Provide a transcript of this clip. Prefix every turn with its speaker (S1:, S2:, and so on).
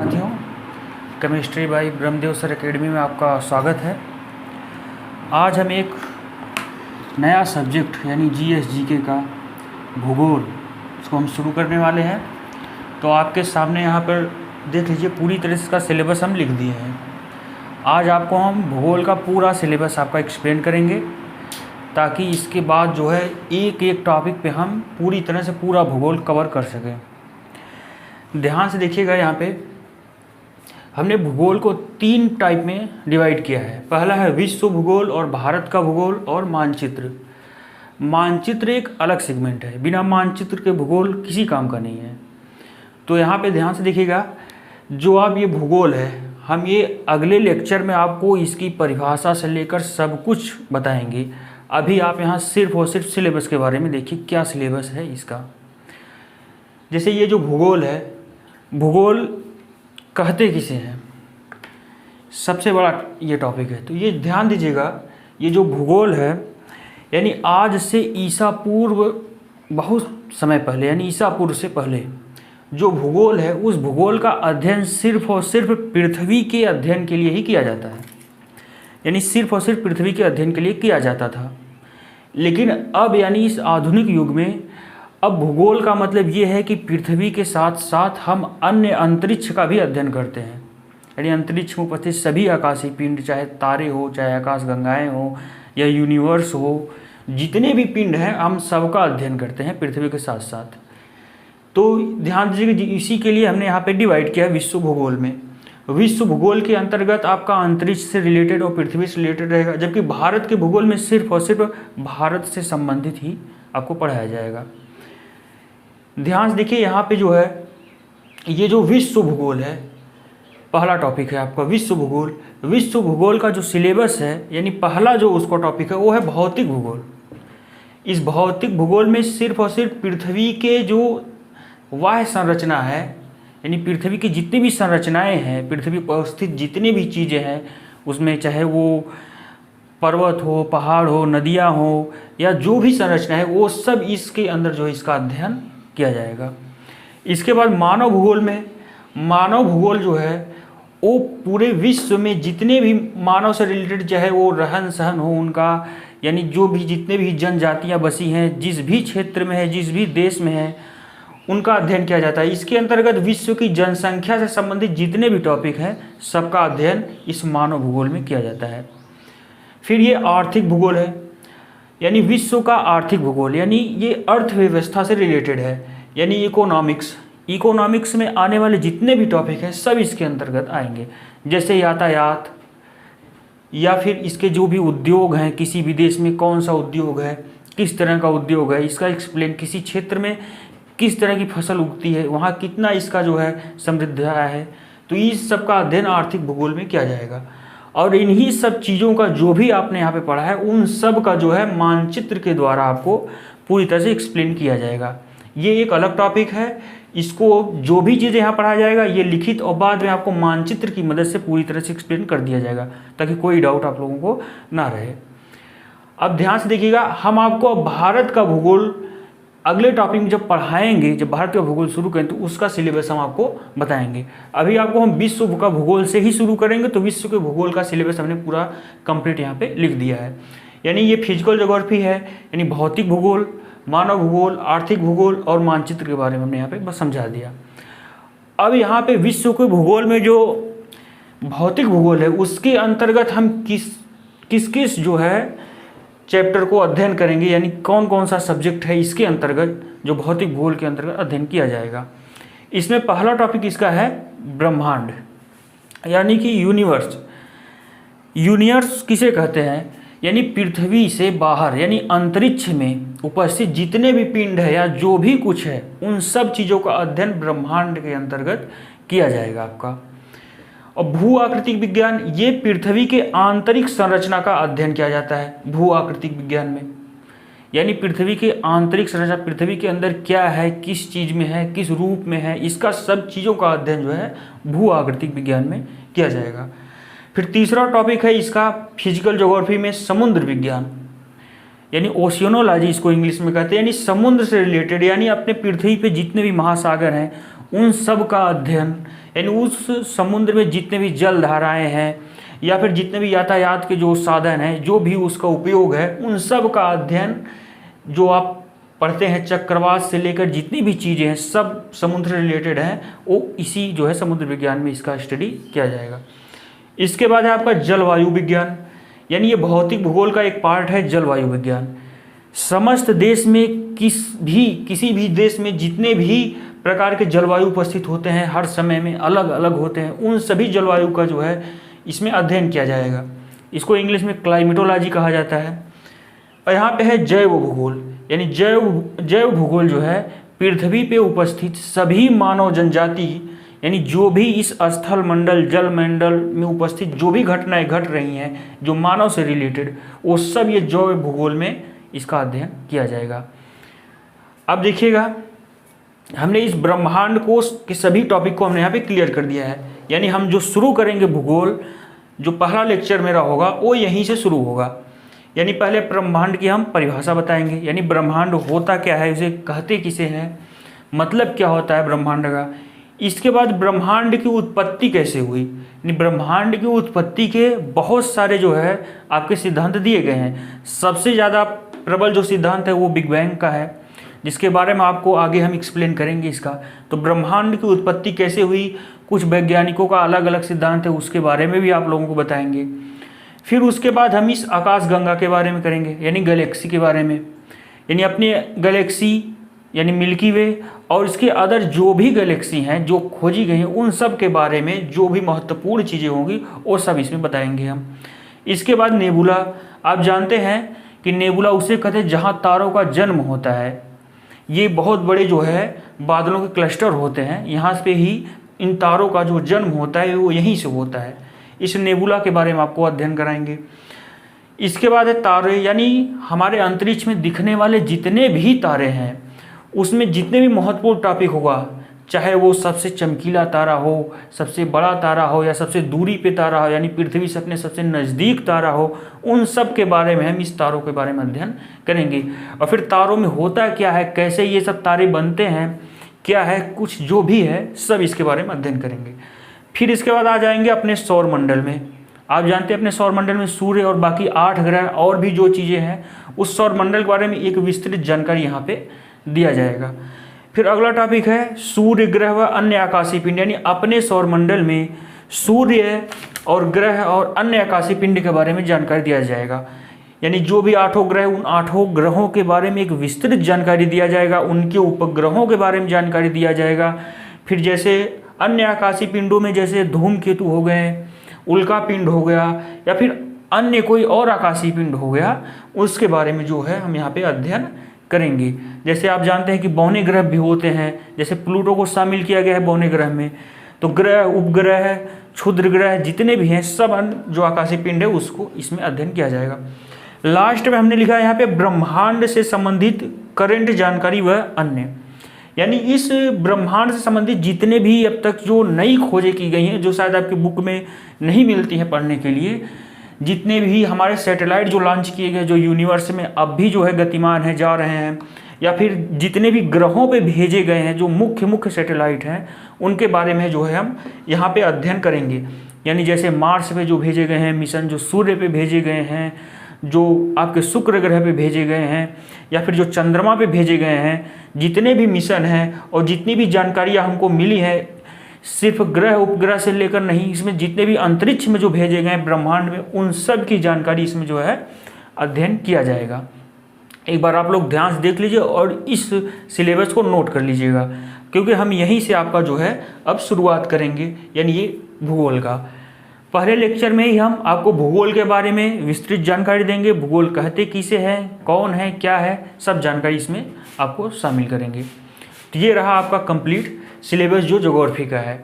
S1: साथियों, chemistry bye Brahmadev sir academy में आपका स्वागत है। आज हम एक नया सब्जेक्ट यानी जीएस जीके का भूगोल इसको हम शुरू करने वाले हैं। तो आपके सामने यहाँ पर देख लीजिए, पूरी तरह से इसका सिलेबस हम लिख दिए हैं। आज आपको हम भूगोल का पूरा सिलेबस आपका एक्सप्लेन करेंगे, ताकि इसके बाद जो है एक एक टॉपिक पे हम पूरी तरह से पूरा भूगोल कवर कर सकें। ध्यान से देखिएगा, यहाँ पे हमने भूगोल को 3 टाइप में डिवाइड किया है। पहला है विश्व भूगोल और भारत का भूगोल और मानचित्र। मानचित्र एक अलग सेगमेंट है, बिना मानचित्र के भूगोल किसी काम का नहीं है। तो यहाँ पे ध्यान से देखिएगा, जो आप ये भूगोल है, हम ये अगले लेक्चर में आपको इसकी परिभाषा से लेकर सब कुछ बताएंगे। अभी आप यहाँ सिर्फ और सिर्फ सिलेबस के बारे में देखिए, क्या सिलेबस है इसका। जैसे ये जो भूगोल है, भूगोल कहते किसे हैं, सबसे बड़ा ये टॉपिक है। तो ये ध्यान दीजिएगा, ये जो भूगोल है यानी आज से ईसा पूर्व बहुत समय पहले, यानी ईसा पूर्व से पहले जो भूगोल है, उस भूगोल का अध्ययन सिर्फ और सिर्फ पृथ्वी के अध्ययन के लिए ही किया जाता है। यानी सिर्फ और सिर्फ पृथ्वी के अध्ययन के लिए किया जाता था। लेकिन अब यानी इस आधुनिक युग में अब भूगोल का मतलब ये है कि पृथ्वी के साथ साथ हम अन्य अंतरिक्ष का भी अध्ययन करते हैं। यानी अंतरिक्ष में उपस्थित सभी आकाशीय पिंड, चाहे तारे हो, चाहे आकाश गंगाएं हो या यूनिवर्स हो, जितने भी पिंड हैं, हम सबका अध्ययन करते हैं पृथ्वी के साथ साथ। तो ध्यान दीजिए कि इसी के लिए हमने यहाँ पे डिवाइड किया विश्व भूगोल में। विश्व भूगोल के अंतर्गत आपका अंतरिक्ष से रिलेटेड और पृथ्वी से रिलेटेड रहेगा, जबकि भारत के भूगोल में सिर्फ और सिर्फ भारत से संबंधित ही आपको पढ़ाया जाएगा। ध्यान से देखिए, यहाँ पे जो है ये जो विश्व भूगोल है, पहला टॉपिक है आपका विश्व भूगोल। विश्व भूगोल का जो सिलेबस है, यानी पहला जो उसका टॉपिक है वो है भौतिक भूगोल। इस भौतिक भूगोल में सिर्फ और सिर्फ पृथ्वी के जो वाह्य संरचना है, यानी पृथ्वी की जितनी भी संरचनाएं हैं, पृथ्वी पर स्थित जितनी भी चीज़ें हैं, उसमें चाहे वो पर्वत हो, पहाड़ हो, नदियाँ हो या जो भी संरचना है, वो सब इसके अंदर जो है इसका अध्ययन किया जाएगा। इसके बाद मानव भूगोल में, मानव भूगोल जो है वो पूरे विश्व में जितने भी मानव से रिलेटेड, चाहे वो रहन सहन हो उनका, यानी जो भी जितने भी जनजातियां बसी हैं, जिस भी क्षेत्र में है, जिस भी देश में है, उनका अध्ययन किया जाता है। इसके अंतर्गत विश्व की जनसंख्या से संबंधित जितने भी टॉपिक हैं, सबका अध्ययन इस मानव भूगोल में किया जाता है। फिर ये आर्थिक भूगोल है, यानी विश्व का आर्थिक भूगोल, यानी ये अर्थव्यवस्था से रिलेटेड है, यानी इकोनॉमिक्स। इकोनॉमिक्स में आने वाले जितने भी टॉपिक हैं सब इसके अंतर्गत आएंगे, जैसे यातायात या फिर इसके जो भी उद्योग हैं, किसी भी देश में कौन सा उद्योग है, किस तरह का उद्योग है, इसका एक्सप्लेन, किसी क्षेत्र में किस तरह की फसल उगती है, वहाँ कितना इसका जो है समृद्धि है। तो इस सब का अध्ययन आर्थिक भूगोल में किया जाएगा। और इन्हीं सब चीज़ों का जो भी आपने यहाँ पे पढ़ा है, उन सब का जो है मानचित्र के द्वारा आपको पूरी तरह से एक्सप्लेन किया जाएगा। ये एक अलग टॉपिक है। इसको जो भी चीज़ें यहाँ पढ़ाया जाएगा, ये लिखित और बाद में आपको मानचित्र की मदद से पूरी तरह से एक्सप्लेन कर दिया जाएगा, ताकि कोई डाउट आप लोगों को ना रहे। अब ध्यान से देखिएगा, हम आपको भारत का भूगोल अगले टॉपिक में जब पढ़ाएंगे, जब भारत का भूगोल शुरू करें तो उसका सिलेबस हम आपको बताएंगे। अभी आपको हम विश्व का भूगोल से ही शुरू करेंगे, तो विश्व के भूगोल का सिलेबस हमने पूरा कंप्लीट यहाँ पे लिख दिया है। यानी ये फिजिकल ज्योग्राफी है, यानी भौतिक भूगोल, मानव भूगोल, आर्थिक भूगोल और मानचित्र के बारे में हमने यहाँ पे बस समझा दिया। अब यहाँ पे विश्व के भूगोल में जो भौतिक भूगोल है, उसके अंतर्गत हम किस किस जो है चैप्टर को अध्ययन करेंगे, यानी कौन कौन सा सब्जेक्ट है इसके अंतर्गत जो भौतिक भूगोल के अंतर्गत अध्ययन किया जाएगा। इसमें पहला टॉपिक इसका है ब्रह्मांड, यानी कि यूनिवर्स। यूनिवर्स किसे कहते हैं, यानी पृथ्वी से बाहर, यानी अंतरिक्ष में उपस्थित जितने भी पिंड है या जो भी कुछ है, उन सब चीज़ों का अध्ययन ब्रह्मांड के अंतर्गत किया जाएगा आपका। और भू आकृतिक विज्ञान, ये पृथ्वी के आंतरिक संरचना का अध्ययन किया जाता है भू आकृतिक विज्ञान में। यानी पृथ्वी के आंतरिक संरचना, पृथ्वी के अंदर क्या है, किस चीज़ में है, किस रूप में है, इसका सब चीज़ों का अध्ययन जो है भू आकृतिक विज्ञान में किया जाएगा। फिर तीसरा टॉपिक है इसका फिजिकल ज्योग्राफी में समुद्र विज्ञान, यानी ओशियनोलॉजी इसको इंग्लिश में कहते हैं, यानी समुद्र से रिलेटेड, यानी अपने पृथ्वी पे जितने भी महासागर हैं उन सब का अध्ययन यानी उस समुद्र में जितने भी जल धाराएँ हैं या फिर जितने भी यातायात के जो साधन हैं, जो भी उसका उपयोग है, उन सब का अध्ययन जो आप पढ़ते हैं चक्रवात से लेकर जितनी भी चीज़ें हैं सब समुद्र रिलेटेड हैं, वो इसी जो है समुद्र विज्ञान में इसका स्टडी किया जाएगा। इसके बाद है आपका जलवायु विज्ञान, यानी ये भौतिक भूगोल का एक पार्ट है जलवायु विज्ञान। समस्त देश में किसी भी देश में जितने भी प्रकार के जलवायु उपस्थित होते हैं, हर समय में अलग अलग होते हैं, उन सभी जलवायु का जो है इसमें अध्ययन किया जाएगा। इसको इंग्लिश में क्लाइमेटोलॉजी कहा जाता है। और यहाँ पे है जैव भूगोल, यानी जैव भूगोल जो है पृथ्वी पे उपस्थित सभी मानव जनजाति, यानी जो भी इस स्थल मंडल जल मंडल में उपस्थित जो भी घटनाएं घट रही हैं जो मानव से रिलेटेड, वो सब ये जैव भूगोल में इसका अध्ययन किया जाएगा। अब देखिएगा, हमने इस ब्रह्मांड कोश के सभी टॉपिक को हमने यहाँ पे क्लियर कर दिया है। यानी हम जो शुरू करेंगे भूगोल, जो पहला लेक्चर मेरा होगा वो यहीं से शुरू होगा। यानी पहले ब्रह्मांड की हम परिभाषा बताएंगे, यानी ब्रह्मांड होता क्या है, उसे कहते किसे हैं, मतलब क्या होता है ब्रह्मांड का। इसके बाद ब्रह्मांड की उत्पत्ति कैसे हुई, यानी ब्रह्मांड की उत्पत्ति के बहुत सारे जो है आपके सिद्धांत दिए गए हैं। सबसे ज़्यादा प्रबल जो सिद्धांत है वो बिग बैंग का है, जिसके बारे में आपको आगे हम एक्सप्लेन करेंगे इसका। तो ब्रह्मांड की उत्पत्ति कैसे हुई, कुछ वैज्ञानिकों का अलग अलग सिद्धांत है, उसके बारे में भी आप लोगों को बताएंगे। फिर उसके बाद हम इस आकाश गंगा के बारे में करेंगे, यानी गैलेक्सी के बारे में, यानी अपनी गैलेक्सी यानी मिल्की वे और इसके अदर जो भी गैलेक्सी हैं जो खोजी गई हैं, उन सब के बारे में जो भी महत्वपूर्ण चीज़ें होंगी वो सब इसमें बताएंगे हम। इसके बाद नेबुला, आप जानते हैं कि नेबुला उसे कहते हैं जहाँ तारों का जन्म होता है। ये बहुत बड़े जो है बादलों के क्लस्टर होते हैं, यहाँ पे ही इन तारों का जो जन्म होता है वो यहीं से होता है। इस नेबुला के बारे में आपको अध्ययन कराएंगे। इसके बाद है तारे, यानी हमारे अंतरिक्ष में दिखने वाले जितने भी तारे हैं उसमें जितने भी महत्वपूर्ण टॉपिक होगा, चाहे वो सबसे चमकीला तारा हो, सबसे बड़ा तारा हो या सबसे दूरी पे तारा हो, यानी पृथ्वी से अपने सबसे नज़दीक तारा हो, उन सब के बारे में हम इस तारों के बारे में अध्ययन करेंगे। और फिर तारों में होता क्या है, कैसे ये सब तारे बनते हैं, क्या है कुछ जो भी है, सब इसके बारे में अध्ययन करेंगे। फिर इसके बाद आ जाएंगे अपने सौर मंडल में। आप जानते हैं अपने सौर मंडल में सूर्य और बाकी 8 ग्रह और भी जो चीज़ें हैं, उस सौर मंडल के बारे में एक विस्तृत जानकारी यहाँ पे दिया जाएगा। फिर अगला टॉपिक है सूर्य, ग्रह व अन्य आकाशीय पिंड, यानी अपने सौर मंडल में सूर्य और ग्रह और अन्य आकाशीय पिंड के बारे में जानकारी दिया जाएगा। यानी जो भी 8 ग्रह, उन 8 ग्रहों के बारे में एक विस्तृत जानकारी दिया जाएगा, उनके उपग्रहों के बारे में जानकारी दिया जाएगा। फिर जैसे अन्य आकाशीय पिंडों में जैसे धूमकेतु हो गए, उल्का पिंड हो गया या फिर अन्य कोई और आकाशीय पिंड हो गया, उसके बारे में जो है हम यहाँ पे अध्ययन करेंगे। जैसे आप जानते हैं कि बौने ग्रह भी होते हैं, जैसे प्लूटो को शामिल किया गया है बौने ग्रह में। तो ग्रह, उपग्रह, क्षुद्र ग्रह जितने भी हैं सब जो आकाशीय पिंड है उसको इसमें अध्ययन किया जाएगा। लास्ट में हमने लिखा है यहाँ पे ब्रह्मांड से संबंधित करंट जानकारी व अन्य, यानी इस ब्रह्मांड से संबंधित जितने भी अब तक जो नई खोजें की गई हैं, जो शायद आपकी बुक में नहीं मिलती हैं पढ़ने के लिए, जितने भी हमारे सैटेलाइट जो लॉन्च किए गए, जो यूनिवर्स में अब भी जो है गतिमान है, जा रहे हैं, या फिर जितने भी ग्रहों पे भेजे गए हैं जो मुख्य सैटेलाइट हैं, उनके बारे में जो है हम यहाँ पे अध्ययन करेंगे। यानी जैसे मार्स पे जो भेजे गए हैं मिशन, जो सूर्य पे भेजे गए हैं, जो आपके शुक्र ग्रह पे भेजे गए हैं, या फिर जो चंद्रमा पे भेजे गए हैं, जितने भी मिशन हैं और जितनी भी जानकारियाँ हमको मिली है, सिर्फ ग्रह उपग्रह से लेकर नहीं, इसमें जितने भी अंतरिक्ष में जो भेजे गए हैं ब्रह्मांड में, उन सब की जानकारी इसमें जो है अध्ययन किया जाएगा। एक बार आप लोग ध्यान से देख लीजिए और इस सिलेबस को नोट कर लीजिएगा, क्योंकि हम यहीं से आपका जो है अब शुरुआत करेंगे, यानी ये भूगोल का। पहले लेक्चर में ही हम आपको भूगोल के बारे में विस्तृत जानकारी देंगे, भूगोल कहते किसे हैं, कौन है, क्या है, सब जानकारी इसमें आपको शामिल करेंगे। तो ये रहा आपका कंप्लीट सिलेबस जो ज्योग्राफी का है।